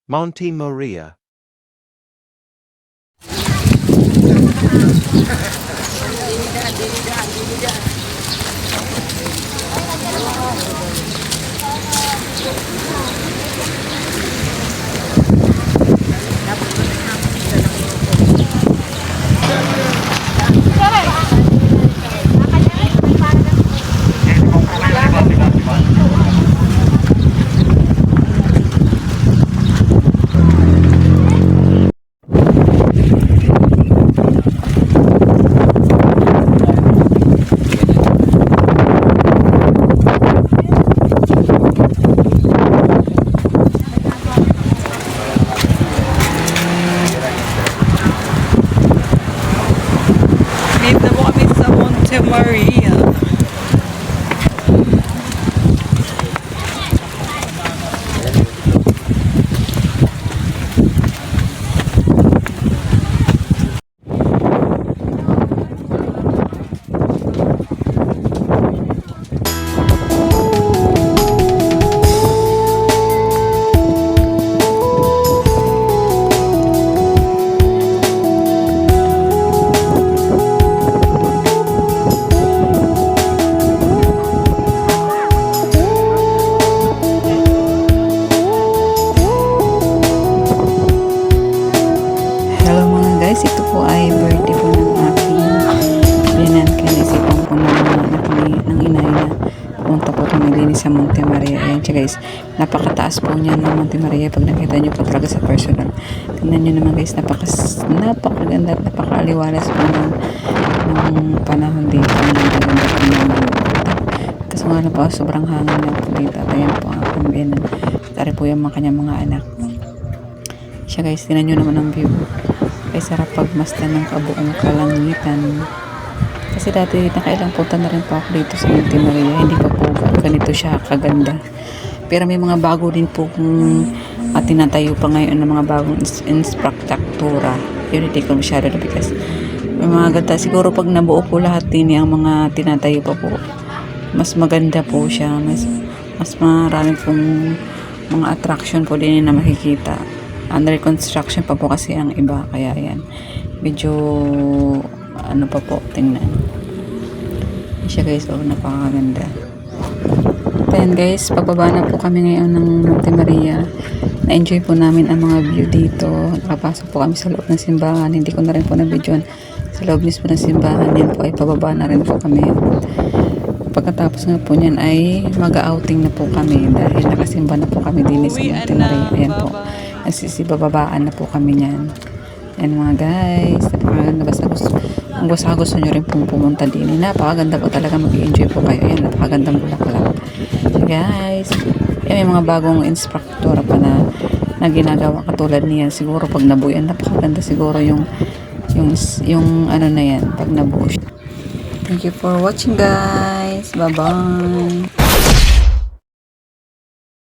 Monte Moria. Dito po kami sa Monte Maria. Hello mga guys, ito po ay birthday po ng aking binan. Kaya naisipan po ng inay na pumunta po kami din sa Monte Maria. Ayan siya guys, napakataas po niyan ng Monte Maria. Pag nakita nyo po talaga sa personal, tingnan nyo naman guys, napakaganda at napakaliwalas po ng panahon dito. Napakaganda po ng kaso nga na po, sobrang hangin na po dito. At ayan po ang aking binan. Tari po yung kanyang mga anak. Siya guys, tingnan nyo naman ang view. Ay sarap pagmasdan ng kabuong kalangitan. Kasi dati nakailang punta na rin po ako dito sa Monte Maria. Hindi pa po ganito siya kaganda. Pero may mga bago din po kung tinatayo pa ngayon ng mga bagong infrastruktura. Yun hindi ko masyado na because may mga ganda. Siguro pag nabuo po lahat din ang mga tinatayo pa po, mas maganda po siya. Mas marami pong mga attraction po din na makikita. Under construction pa po kasi ang iba, kaya yan medyo ano pa po, tingnan siya guys. Oh, napakaganda. Then guys, pagbaba na po kami ngayon ng Monte Maria. Na-enjoy po namin ang mga view dito. Nakapasok po kami sa loob ng simbahan. Hindi ko na rin po na-videoan sa loob mismo ng simbahan. Yan po ay pababa na rin po kami. Pagkatapos nga po niyan ay mag-outing na po kami dahil nakasimba na po kami din sa Monte Maria. Ayan po, nagsisibababaan na po kami niyan. Ayan mga guys, napakaganda. Basta gusto nyo rin pong pumunta din. Napakaganda po talaga, mag-i-enjoy po kayo. Ayan, napakagandang bulaklak. So guys, may mga bagong instruktura pa na ginagawa katulad niyan. Siguro pag nabuo yan, napakaganda siguro yung ano na yan, pag nabuo siya. Thank you for watching guys. Bye-bye.